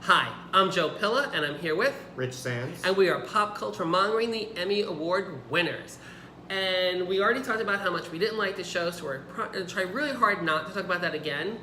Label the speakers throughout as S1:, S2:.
S1: Hi, I'm Joe Pilla, and I'm here with
S2: Rich Sands.
S1: and we are pop culture mongering the Emmy Award winners. And we already talked about how much we didn't like the show, so we're going to try really hard not to talk about that again.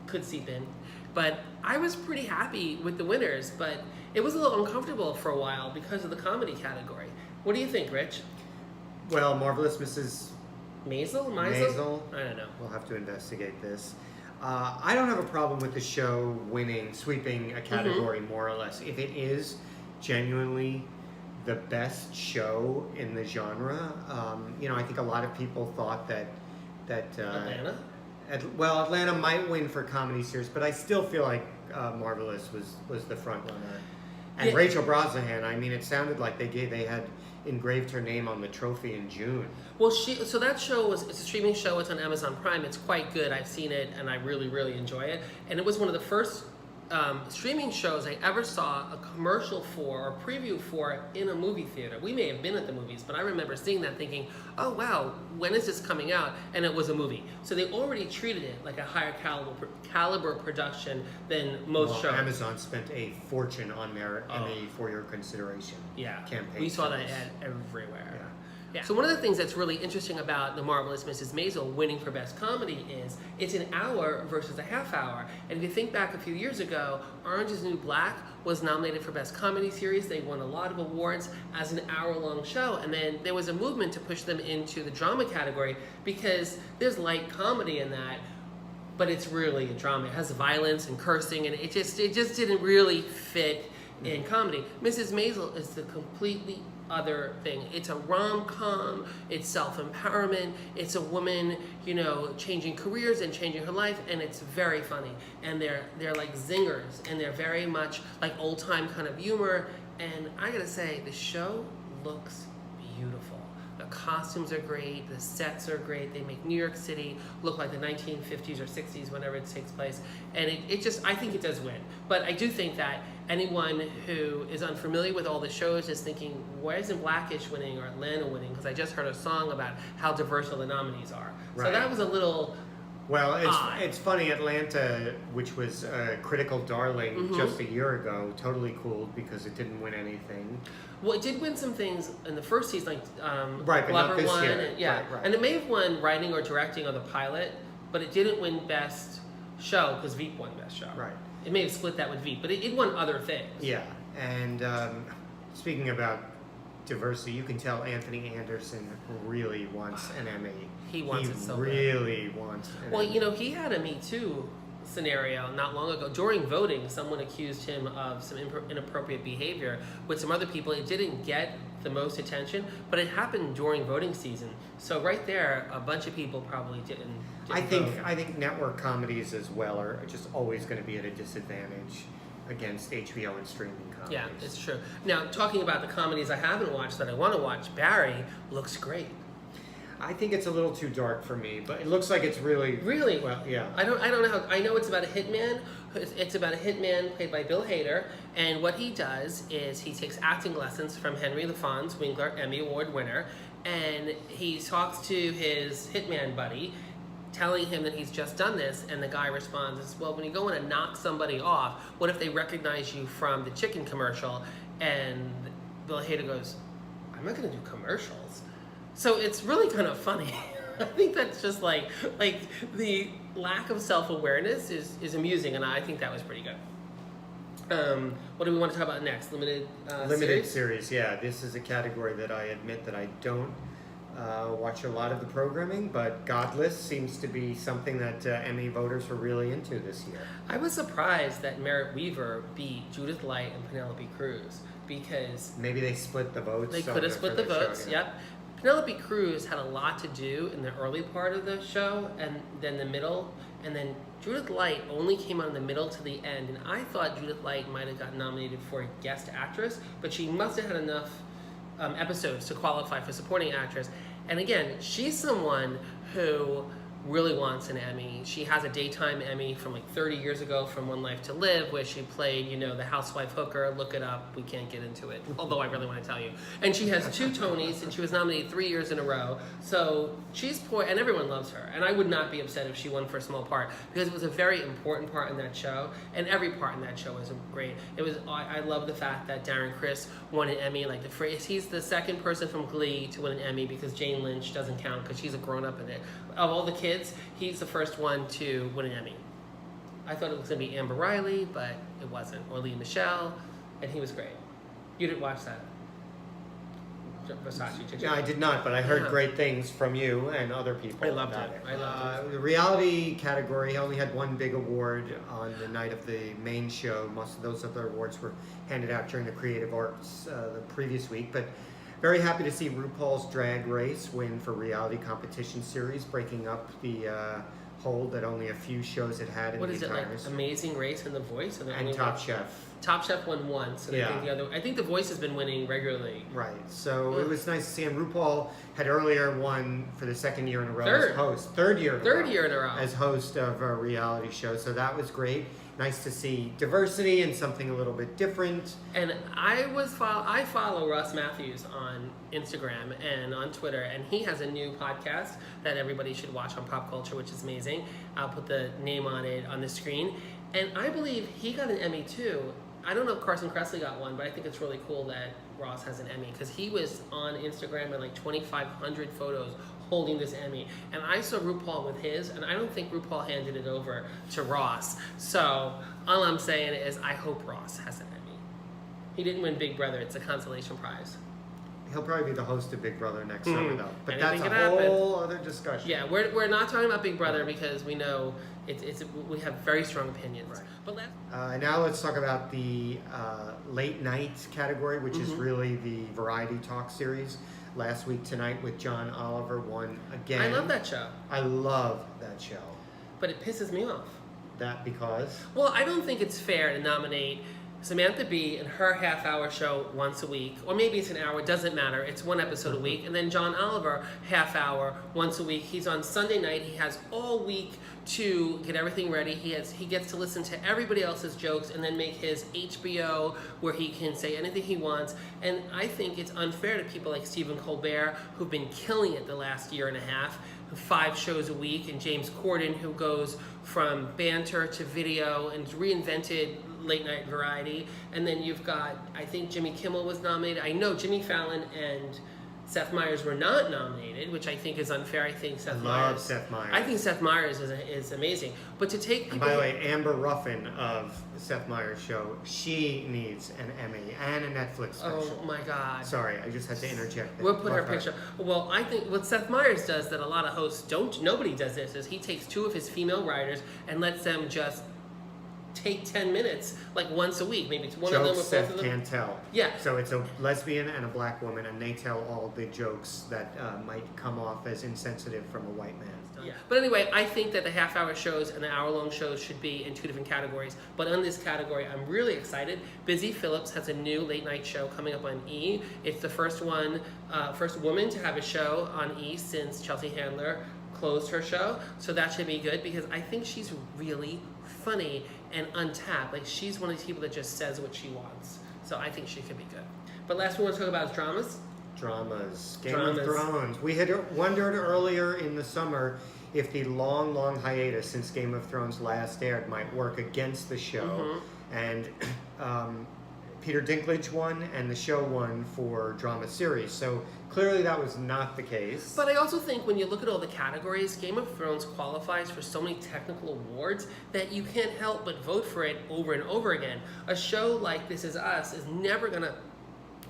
S1: Could seep in. But I was pretty happy with the winners, but it was a little uncomfortable for a while because of the comedy category. What do you think, Rich?
S2: Well, Marvelous Mrs.
S1: Maisel?
S2: Maisel?
S1: I don't know.
S2: We'll have to investigate this. I don't have a problem with the show sweeping a category more or less. If it is genuinely the best show in the genre, I think a lot of people thought that
S1: Atlanta?
S2: Atlanta might win for comedy series, but I still feel like Marvelous was the front runner. And
S1: Yeah.
S2: Rachel Brosnahan, I mean, it sounded like they had engraved her name on the trophy in June.
S1: Well, so that show it's a streaming show. It's on Amazon Prime. It's quite good. I've seen it, and I really, really enjoy it. And it was one of the first streaming shows I ever saw a commercial for or preview for in a movie theater. We may have been at the movies, but I remember seeing that thinking, oh, wow, when is this coming out? And it was a movie. So they already treated it like a higher caliber production than most shows.
S2: Amazon spent a fortune on their Emmy for your consideration campaign.
S1: We saw that ad everywhere.
S2: Yeah.
S1: So one of the things that's really interesting about The Marvelous Mrs. Maisel winning for Best Comedy is it's an hour versus a half hour. And if you think back a few years ago, Orange is the New Black was nominated for Best Comedy Series. They won a lot of awards as an hour-long show. And then there was a movement to push them into the drama category because there's light comedy in that, but it's really a drama. It has violence and cursing, and it just didn't really fit in comedy. Mrs. Maisel is the completely other thing. It's a rom-com, it's self-empowerment, it's a woman, changing careers and changing her life, and it's very funny. And they're like zingers, and they're very much like old-time kind of humor. And I gotta say, the show looks beautiful. The costumes are great, the sets are great, they make New York City look like the 1950s or 60s whenever it takes place, and I think it does win. But I do think that anyone who is unfamiliar with all the shows is thinking, why isn't Blackish winning or Atlanta winning? Because I just heard a song about how diverse all the nominees are. Right. So that was a little
S2: it's funny, Atlanta, which was a critical darling just a year ago, totally cooled because it didn't win anything.
S1: Well, it did win some things in the first season, like
S2: but not this
S1: won,
S2: year.
S1: Right. And it may have won writing or directing on the pilot, but it didn't win Best Show because Veep won Best Show.
S2: Right.
S1: It may have split that with Veep, but it won other things.
S2: Yeah, and speaking about diversity, you can tell Anthony Anderson really wants an Emmy.
S1: He wants it so
S2: really wants an Emmy.
S1: Well, he had a Me Too scenario not long ago. During voting, someone accused him of some inappropriate behavior with some other people. It didn't get the most attention, but it happened during voting season. So right there, a bunch of people probably didn't
S2: I think network comedies as well are just always going to be at a disadvantage against HBO and streaming comedies.
S1: Yeah, it's true. Now, talking about the comedies I haven't watched that I want to watch, Barry looks great.
S2: I think it's a little too dark for me, but it looks like it's really well. Yeah.
S1: I don't know how. I know it's about a hitman. It's about a hitman played by Bill Hader, and what he does is he takes acting lessons from Henry LaFon's Winkler, Emmy Award winner, and he talks to his hitman buddy, telling him that he's just done this, and the guy responds, well, when you go in and knock somebody off, what if they recognize you from the chicken commercial? And Bill Hader goes, I'm not going to do commercials. So it's really kind of funny. I think that's just like the lack of self-awareness is amusing, and I think that was pretty good. What do we want to talk about next? Limited
S2: series, yeah. This is a category that I admit that I don't watch a lot of the programming, but Godless seems to be something that Emmy voters were really into this year.
S1: I was surprised that Merritt Wever beat Judith Light and Penelope Cruz because
S2: maybe they split the votes.
S1: They could have split the votes.
S2: Yeah.
S1: Yep. Penelope Cruz had a lot to do in the early part of the show, and then the middle, and then Judith Light only came out in the middle to the end, and I thought Judith Light might have gotten nominated for a guest actress, but she must have had enough episodes to qualify for supporting actress. And again, she's someone who really wants an Emmy. She has a daytime Emmy from like 30 years ago from One Life to Live, where she played, the housewife hooker. Look it up. We can't get into it, although I really want to tell you. And she has 2 Tonys, and she was nominated 3 years in a row. So she's poor, and everyone loves her. And I would not be upset if she won for a small part, because it was a very important part in that show, and every part in that show was great. I love the fact that Darren Criss won an Emmy. Like the phrase, he's the second person from Glee to win an Emmy, because Jane Lynch doesn't count because she's a grown up in it. Of all the kids, he's the first one to win an Emmy. I thought it was going to be Amber Riley, but it wasn't. Or Lee Michelle, and he was great. You didn't watch that? Versace, did you?
S2: Yeah, I did not, but I heard great things from you and other people.
S1: I loved it. I loved it.
S2: The reality category only had one big award on the night of the main show. Most of those other awards were handed out during the Creative Arts the previous week, but very happy to see RuPaul's Drag Race win for reality competition series, breaking up the hold that only a few shows had in
S1: What
S2: the
S1: is it,
S2: entire
S1: like Amazing Race and The Voice?
S2: and Top Chef.
S1: Top Chef won once, and I think The Voice has been winning regularly.
S2: Right, so it was nice to see him. RuPaul had earlier won for the second year in a row as host. Third year in a row. As host of a reality show, so that was great. Nice to see diversity and something a little bit different.
S1: And I follow Russ Matthews on Instagram and on Twitter, and he has a new podcast that everybody should watch on Pop Culture, which is amazing. I'll put the name on it on the screen. And I believe he got an Emmy too. I don't know if Carson Kressley got one, but I think it's really cool that Ross has an Emmy, because he was on Instagram in like 2,500 photos holding this Emmy. And I saw RuPaul with his, and I don't think RuPaul handed it over to Ross. So all I'm saying is I hope Ross has an Emmy. He didn't win Big Brother. It's a consolation prize.
S2: He'll probably be the host of Big Brother next summer, though. But
S1: Anything
S2: that's a whole other discussion.
S1: Yeah, we're not talking about Big Brother because we know we have very strong opinions.
S2: Right.
S1: But
S2: now let's talk about the late night category, which is really the variety talk series. Last week tonight with John Oliver won again.
S1: I love that show.
S2: I love that show.
S1: But it pisses me off.
S2: That because?
S1: Well, I don't think it's fair to nominate Samantha Bee in her half-hour show once a week, or maybe it's an hour, it doesn't matter. It's one episode a week. And then John Oliver, half-hour, once a week. He's on Sunday night. He has all week to get everything ready. He gets to listen to everybody else's jokes and then make his HBO where he can say anything he wants. And I think it's unfair to people like Stephen Colbert, who've been killing it the last year and a half, 5 shows a week, and James Corden, who goes from banter to video and reinvented late night variety. And then you've got, I think Jimmy Kimmel was nominated. I know Jimmy Fallon and Seth Meyers were not nominated, which I think is unfair. I think Seth Meyers.
S2: Seth Meyers.
S1: I think Seth Meyers is amazing. But to take people...
S2: And by the way, Amber Ruffin of Seth Meyers' show, she needs an Emmy and a Netflix special.
S1: Oh my God.
S2: Sorry, I just had to interject there.
S1: We'll put her picture. Well, I think what Seth Meyers does that a lot of hosts don't, nobody does this, is he takes 2 of his female writers and lets them just take 10 minutes, like once a week. Maybe it's one of them or both
S2: Seth
S1: of them.
S2: can't tell.
S1: Yeah.
S2: So it's a lesbian and a black woman, and they tell all the jokes that might come off as insensitive from a white man.
S1: Yeah. But anyway, I think that the half-hour shows and the hour-long shows should be in 2 different categories. But on this category, I'm really excited. Busy Phillips has a new late-night show coming up on E! It's the first woman to have a show on E! Since Chelsea Handler closed her show. So that should be good, because I think she's really funny and untapped. Like, she's one of these people that just says what she wants. So I think she could be good. But last we want to talk about is dramas. Game of Thrones. We had wondered earlier in the summer if the long hiatus since Game of Thrones last aired might work against the show. And Peter Dinklage won and the show won for drama series. So clearly that was not the case. But I also think when you look at all the categories, Game of Thrones qualifies for so many technical awards that you can't help but vote for it over and over again. A show like This Is Us is never going to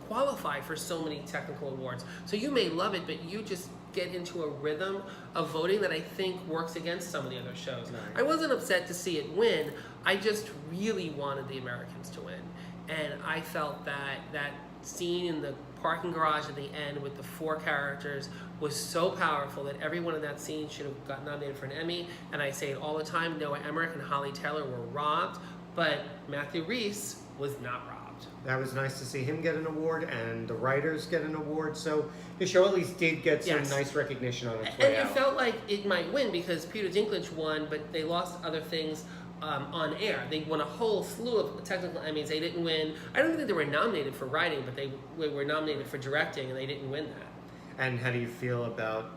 S1: qualify for so many technical awards. So you may love it, but you just get into a rhythm of voting that I think works against some of the other shows.
S2: Right.
S1: I wasn't upset to see it win. I just really wanted the Americans to win. And I felt that scene in the parking garage at the end with the 4 characters was so powerful that everyone in that scene should have got nominated for an Emmy. And I say it all the time, Noah Emmerich and Holly Taylor were robbed, but Matthew Rhys was not robbed. involved.
S2: That was nice to see him get an award and the writers get an award. So the show at least did get some
S1: Yes.
S2: nice recognition on its
S1: And
S2: way
S1: it
S2: out.
S1: felt like it might win because Peter Dinklage won, but they lost other things on air. They won a whole slew of technical Emmys. They didn't win. I don't think they were nominated for writing, but they were nominated for directing, and they didn't win that.
S2: And how do you feel about,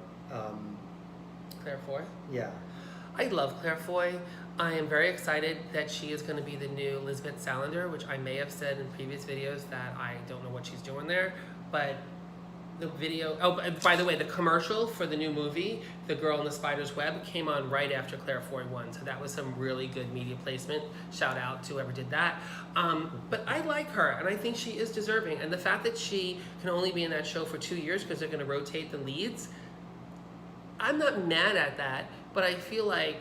S1: Claire Foy?
S2: yeah,
S1: I love Claire Foy. I am very excited that she is going to be the new Lisbeth Salander, which I may have said in previous videos that I don't know what she's doing there, but the video, oh, and by the way, the commercial for the new movie, The Girl in the Spider's Web, came on right after Claire Foy won, so that was some really good media placement. Shout out to whoever did that. But I like her, and I think she is deserving, and the fact that she can only be in that show for 2 years because they're going to rotate the leads, I'm not mad at that, but I feel like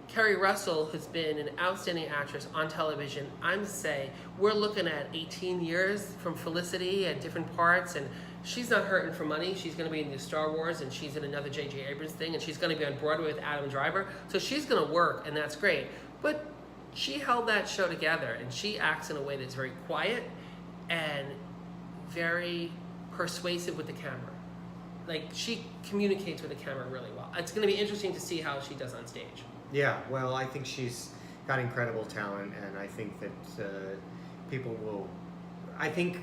S1: Kerry Russell has been an outstanding actress on television. I'm say we're looking at 18 years from Felicity and different parts, and she's not hurting for money. She's going to be in the Star Wars, and she's in another J.J. Abrams thing, and she's going to be on Broadway with Adam Driver. So she's going to work, and that's great. But she held that show together, and she acts in a way that's very quiet and very persuasive with the camera. Like, she communicates with the camera really well. It's going to be interesting to see how she does on stage.
S2: yeah. Well, I think she's got incredible talent, and I think that people will. I think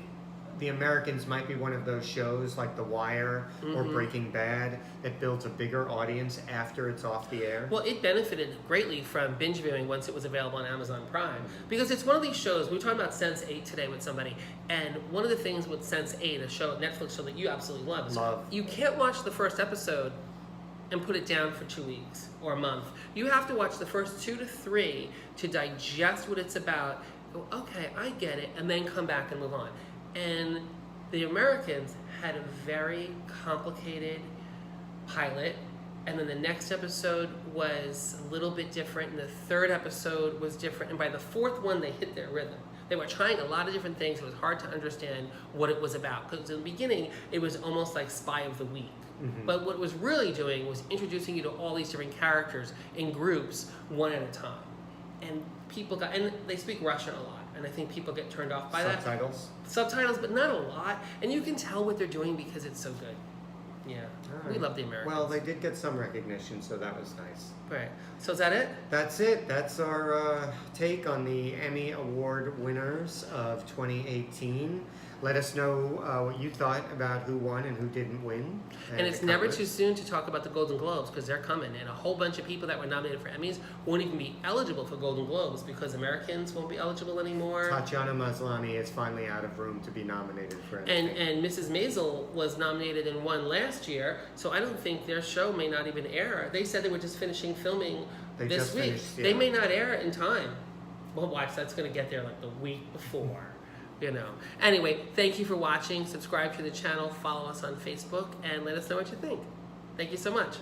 S2: The Americans might be one of those shows like The Wire or Breaking Bad that builds a bigger audience after it's off the air.
S1: Well, it benefited greatly from binge viewing once it was available on Amazon Prime, because it's one of these shows. We were talking about Sense8 today with somebody, and one of the things with Sense8, a Netflix show that you absolutely love, is you can't watch the first episode and put it down for 2 weeks or a month. You have to watch the first 2 to 3 to digest what it's about. Go, okay, I get it, and then come back and move on. And The Americans had a very complicated pilot, and then the next episode was a little bit different, and the third episode was different, and by the fourth one, they hit their rhythm. They were trying a lot of different things. It was hard to understand what it was about, because in the beginning, it was almost like Spy of the Week. But what it was really doing was introducing you to all these different characters in groups, one at a time. And people and they speak Russian a lot. And I think people get turned off by
S2: Subtitles?
S1: that. Subtitles, but not a lot. And you can tell what they're doing because it's so good. Yeah.
S2: Right.
S1: We love The Americans.
S2: Well, they did get some recognition, so that was nice.
S1: Right. So is that it?
S2: That's it. That's our take on the Emmy Award winners of 2018. Let us know what you thought about who won and who didn't win.
S1: And it's never too soon to talk about the Golden Globes, because they're coming. And a whole bunch of people that were nominated for Emmys won't even be eligible for Golden Globes because Americans won't be eligible anymore.
S2: Tatiana Maslany is finally out of room to be nominated for anything.
S1: And Mrs. Maisel was nominated and won last year, so I don't think their show may not even air. They said they were just finishing filming this week. They may not air it in time. Well, watch, that's going to get there like the week before. You know. Anyway, thank you for watching. Subscribe to the channel, follow us on Facebook, and let us know what you think. Thank you so much.